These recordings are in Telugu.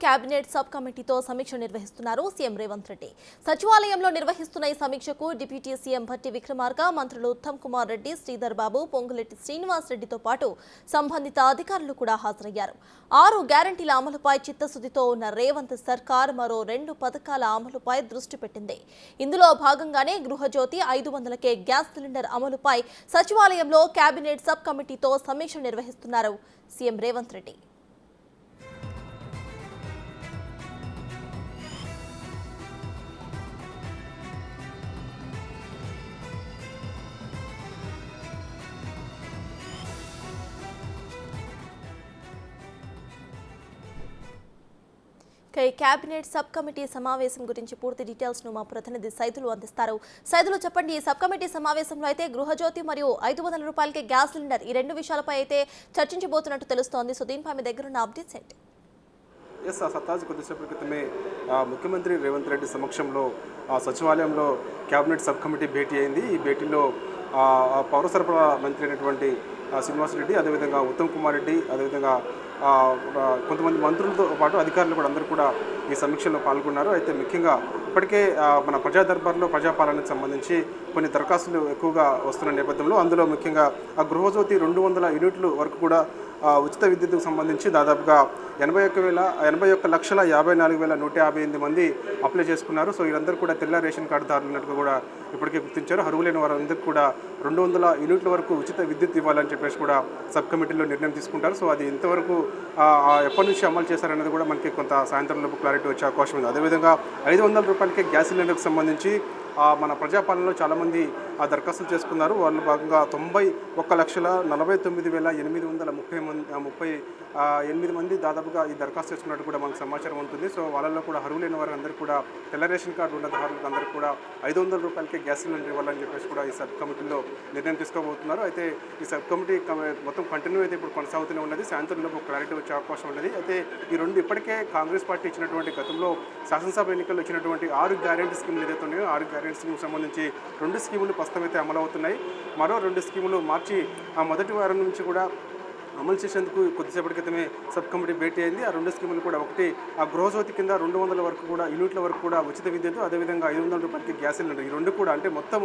కేబినెట్ సబ్ కమిటీతో సమీక్ష నిర్వహిస్తున్నారు సీఎం రేవంత్ రెడ్డి. సచివాలయంలో నిర్వహిస్తున్న ఈ సమీక్షకు డిప్యూటీ సీఎం భట్టి విక్రమార్క, మంత్రులు ఉత్తమ్ కుమార్ రెడ్డి, శ్రీధర్ బాబు, పొంగులేటి శ్రీనివాస్ రెడ్డితో పాటు సంబంధిత అధికారులు కూడా హాజరయ్యారు. 6 గ్యారంటీల అమలుపై చిత్తశుద్ధితో ఉన్న రేవంత్ సర్కార్ మరో 2 పథకాల అమలుపై దృష్టి పెట్టింది. ఇందులో భాగంగానే గృహజ్యోతి 500కే గ్యాస్ సిలిండర్ అమలుపై సచివాలయంలో కేబినెట్ సబ్ కమిటీతో సమీక్ష నిర్వహిస్తున్నారు CM Revanth Reddy. Cabinet sub committee సమావేశం గురించి పూర్తి డీటెయిల్స్ ను మా ప్రతినిధి సైదులు అందిస్తారు. సైదులు చెప్పండి, ఈ సబ్ కమిటీ సమావేశంలో అయితే గృహజ్యోతి మరియు 500 రూపాయలకే గ్యాస్ సిలిండర్ ఈ 2 విషయాలపై అయితే చర్చించబోతున్నట్టు తెలుస్తోంది. సో దీనిపై మీ దగ్గర ఉన్న అప్డేట్స్ ఏంటి? సత్తాజ్ కొద్దిసేపటి క్రితమే ముఖ్యమంత్రి రేవంత్ రెడ్డి సమక్షంలో సచివాలయంలో కేబినెట్ సబ్ కమిటీ భేటీ అయింది. ఈ భేటీలో పౌర సరఫరా మంత్రి అయినటువంటి శ్రీనివాస్ రెడ్డి, అదేవిధంగా ఉత్తమ్ కుమార్ రెడ్డి, అదేవిధంగా కొంతమంది మంత్రులతో పాటు అధికారులు కూడా అందరూ కూడా ఈ సమీక్షలో పాల్గొన్నారు. అయితే ముఖ్యంగా ఇప్పటికే మన ప్రజా దర్బార్లో ప్రజాపాలనకు సంబంధించి కొన్ని దరఖాస్తులు ఎక్కువగా వస్తున్న నేపథ్యంలో అందులో ముఖ్యంగా ఆ గృహజ్యోతి 200 యూనిట్లు వరకు కూడా ఉచిత విద్యుత్కు సంబంధించి దాదాపుగా 81,54,158 మంది అప్లై చేసుకున్నారు. సో వీరందరూ కూడా తెల్ల రేషన్ కార్డుదారులు ఉన్నట్టుగా కూడా ఇప్పటికే గుర్తించారు. అర్హులైన వారందరికీ కూడా 200 యూనిట్ల వరకు ఉచిత విద్యుత్ ఇవ్వాలని చెప్పేసి కూడా సబ్ కమిటీలో నిర్ణయం తీసుకుంటారు. సో అది ఇంతవరకు ఎప్పటి నుంచి అమలు చేశారనేది కూడా మనకి కొంత సాయంత్రంలోపు క్లారిటీ వచ్చే అవకాశం ఉంది. అదేవిధంగా 500 రూపాయలకే గ్యాస్ సిలిండర్కి సంబంధించి మన ప్రజాపాలనలో చాలామంది దరఖాస్తులు చేసుకున్నారు. వాళ్ళు భాగంగా 91,49,838 మంది దాదాపుగా ఈ దరఖాస్తు చేసుకున్నట్టు కూడా మనకు సమాచారం ఉంటుంది. సో వాళ్ళలో కూడా అర్హులైన వారు అందరూ కూడా తెల్ల రేషన్ కార్డు ఉన్నదారులకు అందరూ కూడా 500 రూపాయలకే గ్యాస్ సిలిండర్ ఇవ్వాలని చెప్పేసి కూడా ఈ సబ్ కమిటీలో నిర్ణయం తీసుకోబోతున్నారు. అయితే ఈ సబ్ కమిటీ మొత్తం కంటిన్యూ అయితే ఇప్పుడు కొనసాగుతూనే ఉన్నది. సాయంత్రంలో క్లారిటీ వచ్చే అవకాశం ఉన్నది. అయితే ఈ 2 ఇప్పటికే కాంగ్రెస్ పార్టీ ఇచ్చినటువంటి గతంలో శాసనసభ ఎన్నికల్లో ఇచ్చినటువంటి 6 గ్యారెంటీ స్కీములు ఏదైతే ఉన్నాయో 6 గ్యారెంటీ స్కీమ్కి సంబంధించి 2 స్కీములు ప్రస్తుతం అయితే అమలవుతున్నాయి. మరో 2 స్కీములు మార్చి మొదటి వారం నుంచి కూడా అమలు చేసేందుకు కొద్దిసేపటి క్రితమే సబ్ కమిటీ భేటీ అయింది. ఆ 2 స్కీములు కూడా ఒకటి ఆ గృహజ్యోతి కింద 200 వరకు కూడా యూనిట్ల వరకు కూడా ఉచిత విద్యుత్, అదేవిధంగా 500 రూపాయలకి గ్యాస్ సిలిండర్, ఈ 2 కూడా అంటే మొత్తం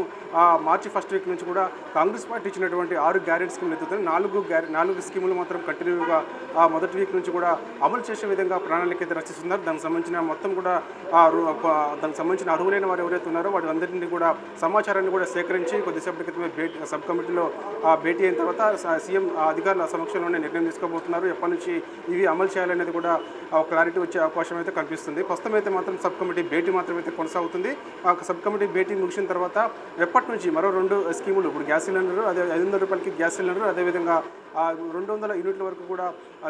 మార్చి ఫస్ట్ వీక్ నుంచి కూడా కాంగ్రెస్ పార్టీ ఇచ్చినటువంటి 6 గ్యారెంటీ స్కీములు ఎత్తుతాయి. 4 స్కీములు మాత్రం కంటిన్యూగా మొదటి వీక్ నుంచి కూడా అమలు చేసే విధంగా ప్రణాళిక అయితే రచిస్తున్నారు. దానికి సంబంధించిన మొత్తం కూడా దానికి సంబంధించిన అర్హులైన వారు ఎవరైతే ఉన్నారో వాటి అందరినీ కూడా సమాచారాన్ని కూడా సేకరించి కొద్దిసేపటి క్రితమే సబ్ కమిటీలో భేటీ అయిన తర్వాత సీఎం అధికారుల సమక్షంలోనే నిర్ణయం తీసుకోబోతున్నారు. ఎప్పటి నుంచి ఇవి అమలు చేయాలనేది కూడా క్లారిటీ వచ్చే అవకాశం అయితే కనిపిస్తుంది. ప్రస్తుతం అయితే మాత్రం సబ్ కమిటీ భేటీ మాత్రం అయితే కొనసాగుతుంది. ఆ సబ్ కమిటీ భేటీ ముగిసిన తర్వాత ఎప్పటి నుంచి మరో 2 స్కీములు, ఇప్పుడు గ్యాస్ సిలిండర్, అదే 500 రూపాయలకి గ్యాస్ సిలిండర్, అదేవిధంగా 200 యూనిట్ల వరకు కూడా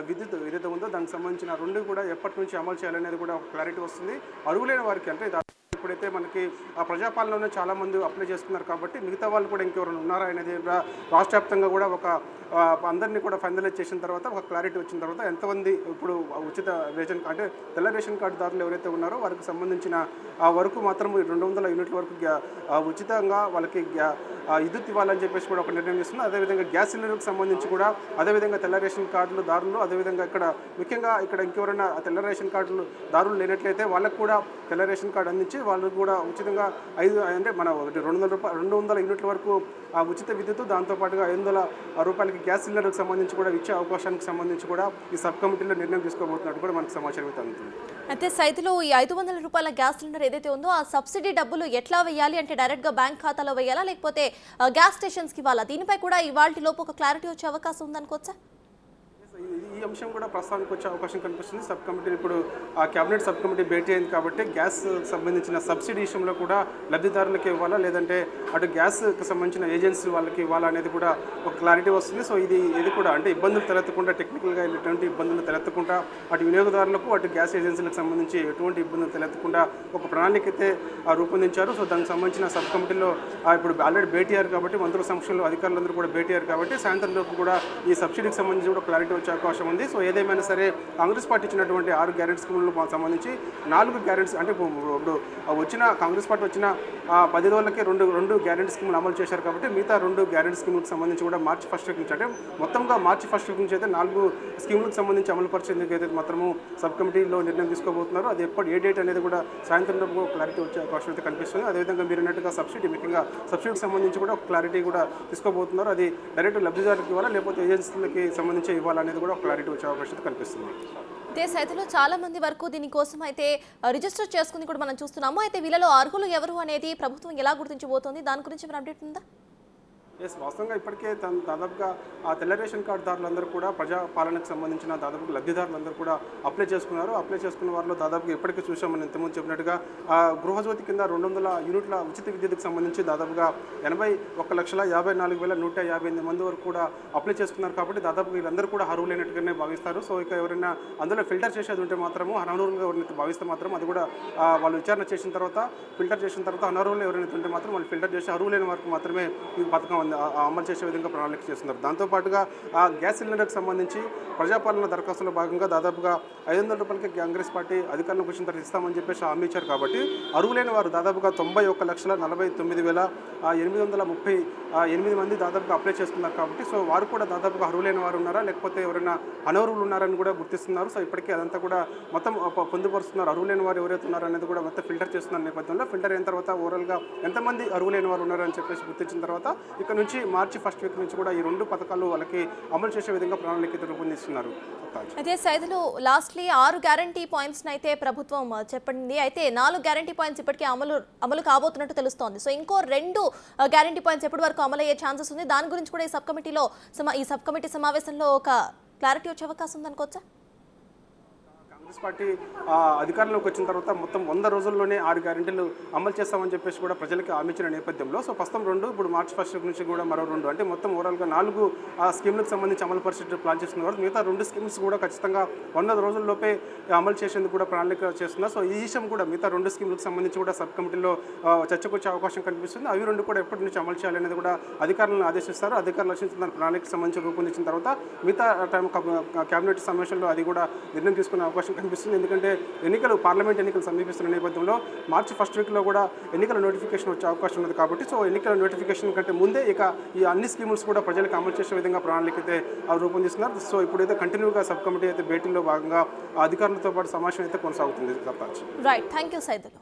విద్యుత్ ఏదైతే ఉందో దానికి సంబంధించిన 2 కూడా ఎప్పటి నుంచి అమలు చేయాలనేది కూడా క్లారిటీ వస్తుంది. అర్హులైన వారికి అంటే ఇప్పుడైతే మనకి ప్రజాపాలనలో చాలామంది అప్లై చేసుకున్నారు కాబట్టి మిగతా వాళ్ళు కూడా ఇంకెవరైనా ఉన్నారా అనేది రాష్ట్ర వ్యాప్తంగా కూడా అందరినీ కూడా ఫైనలైజ్ చేసిన తర్వాత ఒక క్లారిటీ వచ్చిన తర్వాత ఎంతమంది ఇప్పుడు ఉచిత రేషన్ అంటే తెల్ల రేషన్ కార్డుదారులు ఎవరైతే ఉన్నారో వారికి సంబంధించిన వరకు మాత్రం 200 యూనిట్ల వరకు ఉచితంగా వాళ్ళకి విద్యుత్ ఇవ్వాలని చెప్పేసి కూడా ఒక నిర్ణయం చేస్తుంది. అదేవిధంగా గ్యాస్ సిలిండర్కి సంబంధించి కూడా అదేవిధంగా తెల్ల రేషన్ కార్డులు దారులు, అదేవిధంగా ముఖ్యంగా ఇక్కడ ఇంకెవరైనా తెల్ల రేషన్ కార్డులు దారులు లేనట్లయితే వాళ్ళకు కూడా తెల్ల రేషన్ కార్డు అందించి వాళ్ళు కూడా ఉచితంగా అంటే మన 200 యూనిట్ల వరకు ఉచిత విద్యుత్, దాంతోపాటుగా 500 రూపాయలకి గ్యాస్ సిలిండర్కి సంబంధించి కూడా ఇచ్చే అవకాశానికి సంబంధించి కూడా ఈ సబ్ కమిటీలో నిర్ణయం తీసుకోబోతున్నట్టు కూడా మనకు సమాచారం అయితే అందుతుంది. అయితే సైతులు ఈ 500 రూపాయల గ్యాస్ సిలిండర్ ఏదైతే ఉందో ఆ సబ్సిడీ డబ్బులు ఎట్లా వేయాలి అంటే డైరెక్ట్గా బ్యాంక్ ఖాతాలో వేయాలా లేకపోతే గ్యాస్ స్టేషన్స్కి ఇవ్వాలా? దీనిపై కూడా ఇవాళలోపు ఒక క్లారిటీ వచ్చే అవకాశం ఉందనుకోవచ్చా? ఈ అంశం కూడా ప్రస్తుతానికి వచ్చే అవకాశం కనిపిస్తుంది. సబ్ కమిటీ ఇప్పుడు కేబినెట్ సబ్ కమిటీ భేటీ అయింది కాబట్టి గ్యాస్ సంబంధించిన సబ్సిడీ విషయంలో కూడా లబ్ధిదారులకు ఇవ్వాలా లేదంటే అటు గ్యాస్కి సంబంధించిన ఏజెన్సీ వాళ్ళకి ఇవ్వాలా అనేది కూడా ఒక క్లారిటీ వస్తుంది. సో ఇది కూడా అంటే ఇబ్బందులు తలెత్తకుండా, టెక్నికల్గా ఎటువంటి ఇబ్బందులు తలెత్తకుండా అటు వినియోగదారులకు అటు గ్యాస్ ఏజెన్సీలకు సంబంధించి ఎటువంటి ఇబ్బందులు తలెత్తకుండా ఒక ప్రణాళిక అయితే రూపొందించారు. సో దానికి సంబంధించిన సబ్ కమిటీలో ఇప్పుడు ఆల్రెడీ భేటీ అయ్యారు కాబట్టి మంత్రుల సమక్షంలో అధికారులందరూ కూడా భేటీ అయ్యారు కాబట్టి సాయంత్రంలోపు కూడా ఈ సబ్సిడీకి సంబంధించి కూడా క్లారిటీ వచ్చే అవకాశం అవకాశం ఉంది. సో ఏదేమైనా సరే కాంగ్రెస్ పార్టీ ఇచ్చినటువంటి 6 గ్యారెంటీ స్కీములకు సంబంధించి 4 గ్యారెంటీస్ అంటే ఇప్పుడు వచ్చిన కాంగ్రెస్ పార్టీ వచ్చిన 10 రోజులకే రెండు గ్యారెంటీ స్కీములు అమలు చేశారు కాబట్టి మిగతా 2 గ్యారెంటీ స్కీములకు సంబంధించి కూడా మార్చి 1 వీక్ నుంచి అంటే మొత్తంగా మార్చి 1 వీక్ నుంచి అయితే 4 స్కీములకు సంబంధించి అమలు పరిచేందుకు అయితే మాత్రము సబ్ కమిటీలో నిర్ణయం తీసుకోబోతున్నారు. అది ఏ డేట్ అనేది కూడా సాయంత్రం క్లారిటీ వచ్చే అవకాశం అయితే కనిపిస్తుంది. అదేవిధంగా మీరు అన్నట్టుగా సబ్సిడీ ముఖ్యంగా సబ్సిడీకి సంబంధించి కూడా క్లారిటీ కూడా తీసుకోబోతున్నారు. అది డైరెక్ట్ లబ్ధిదారులకు ఇవ్వాలా లేకపోతే ఏజెన్సీలకి సంబంధించి ఇవ్వాలనేది కూడా క్లారిటీ వచ్చే అవకాశం కనిపిస్తుంది. దేశ రైతులు చాలా మంది వరకు దీనికోసం అయితే రిజిస్టర్ చేసుకుని కూడా మనం చూస్తున్నాము. అయితే వీళ్ళలో అర్హులు ఎవరు అనేది ప్రభుత్వం ఎలా గుర్తించబోతోంది, దాని గురించి మన అప్డేట్ ఉందా? వాస్తవంగా ఇప్పటికే దాదాపుగా ఆ తెల్ల రేషన్ కార్డుదారులందరూ కూడా ప్రజాపాలనకు సంబంధించిన దాదాపు లబ్ధిదారులందరూ కూడా అప్లై చేసుకున్నారు. అప్లై చేసుకున్న వారిలో దాదాపుగా ఇప్పటికే చూసాం మనం ఇంతకుముందు చెప్పినట్టుగా గృహజ్యోతి కింద 200 యూనిట్ల ఉచిత విద్యుత్కి సంబంధించి దాదాపుగా 81,54,158 మంది వరకు కూడా అప్లై చేసుకున్నారు. కాబట్టి దాదాపు వీళ్ళందరూ కూడా అర్హులైనట్టుగానే భావిస్తారు. సో ఇక ఎవరైనా అందులో ఫిల్టర్ చేసేది ఉంటే మాత్రము అనర్హులుగా ఎవరైనా భావిస్తే మాత్రం అది కూడా వాళ్ళు విచారణ చేసిన తర్వాత ఫిల్టర్ చేసిన తర్వాత అనర్హులు ఎవరైనా ఉంటే మాత్రం వాళ్ళు ఫిల్టర్ చేసి అర్హులైన వారికి మాత్రమే ఈ పథకం అమలు చేసే విధంగా ప్రణాళిక చేస్తున్నారు. దాంతోపాటుగా ఆ గ్యాస్ సిలిండర్కి సంబంధించి ప్రజాపాలన దరఖాస్తులో భాగంగా దాదాపుగా 500 రూపాయలకి కాంగ్రెస్ పార్టీ అధికారంలోకి వచ్చిన తర్వాత ఇస్తామని చెప్పేసి హామీ ఇచ్చారు. కాబట్టి అర్హులైన వారు దాదాపుగా 91,49,838 మంది దాదాపుగా అప్లై చేసుకున్నారు. కాబట్టి సో వారు కూడా దాదాపుగా అర్హులైన వారు ఉన్నారా లేకపోతే ఎవరైనా అనర్హులు ఉన్నారని కూడా గుర్తిస్తున్నారు. సో ఇప్పటికీ అదంతా కూడా మొత్తం పొందుపరుస్తున్నారు. అర్హులైన వారు ఎవరైతే ఉన్నారో అనేది కూడా మొత్తం ఫిల్టర్ చేస్తున్న నేపథ్యంలో ఫిల్టర్ అయిన తర్వాత ఓవరాల్గా ఎంతమంది అర్హులైన వారు ఉన్నారని చెప్పేసి గుర్తించిన తర్వాత ఇక్కడ నుంచి మార్చి 1 వీక్ నుంచి కూడా ఈ 2 పథకాలు వాళ్ళకి అమలు చేసే విధంగా ప్రణాళిక రూపొందిస్తున్నారు. అయితే సైదులు లాస్ట్లీ 6 గ్యారంటీ పాయింట్స్ అయితే ప్రభుత్వం చెప్పింది. అయితే 4 గ్యారంటీ పాయింట్స్ ఇప్పటికే అమలు కాబోతున్నట్టు తెలుస్తోంది. సో ఇంకో 2 గ్యారంటీ పాయింట్స్ ఎప్పటి వరకు అమలు అయ్యే ఛాన్సెస్ ఉంది? దాని గురించి కూడా ఈ సబ్ కమిటీ సమావేశంలో ఒక క్లారిటీ వచ్చే అవకాశం ఉందనుకోవచ్చా? కాంగ్రెస్ పార్టీ అధికారంలోకి వచ్చిన తర్వాత మొత్తం 100 రోజుల్లోనే 6 గ్యారెంటీలు అమలు చేస్తామని చెప్పేసి కూడా ప్రజలకు హామీ ఇచ్చిన నేపథ్యంలో సో ప్రస్తుతం 2 ఇప్పుడు మార్చి 1 నుంచి కూడా మరో 2 అంటే మొత్తం ఓవరాల్గా 4 స్కీమ్లకు సంబంధించి అమలు పరిచేట్టు ప్లాన్ చేస్తున్నారు. మిగతా 2 స్కీమ్స్ కూడా ఖచ్చితంగా 100 రోజుల్లోపే అమలు చేసేందుకు కూడా ప్రణాళిక చేస్తున్నారు. సో ఈ విషయం కూడా మిగతా 2 స్కీమ్లకు సంబంధించి కూడా సబ్ కమిటీలో చర్చకు వచ్చే అవకాశం కనిపిస్తుంది. అవి 2 కూడా ఎప్పటి నుంచి అమలు చేయాలనేది కూడా అధికారులను ఆదేశిస్తారు. అధికారులు రచించిన ప్రణాళిక సంబంధించి రూపొందించిన తర్వాత మిగతా టైం కేబినెట్ సమావేశంలో అది కూడా నిర్ణయం తీసుకునే అవకాశం కనిపిస్తుంది. ఎందుకంటే పార్లమెంట్ ఎన్నికలు సమీపిస్తున్న నేపథ్యంలో మార్చి 1 వీక్లో కూడా ఎన్నికల నోటిఫికేషన్ వచ్చే అవకాశం ఉంది. కాబట్టి సో ఎన్నికల నోటిఫికేషన్ కంటే ముందే ఇక ఈ అన్ని స్కీమ్స్ కూడా ప్రజలకు అమలు చేసే విధంగా ప్రణాళిక అయితే రూపొందిస్తున్నారు. సో ఇప్పుడైతే కంటిన్యూగా సబ్ కమిటీ అయితే భేటీలో భాగంగా అధికారులతో పాటు సమావేశం అయితే కొనసాగుతుంది. Right, thank you Saidulu.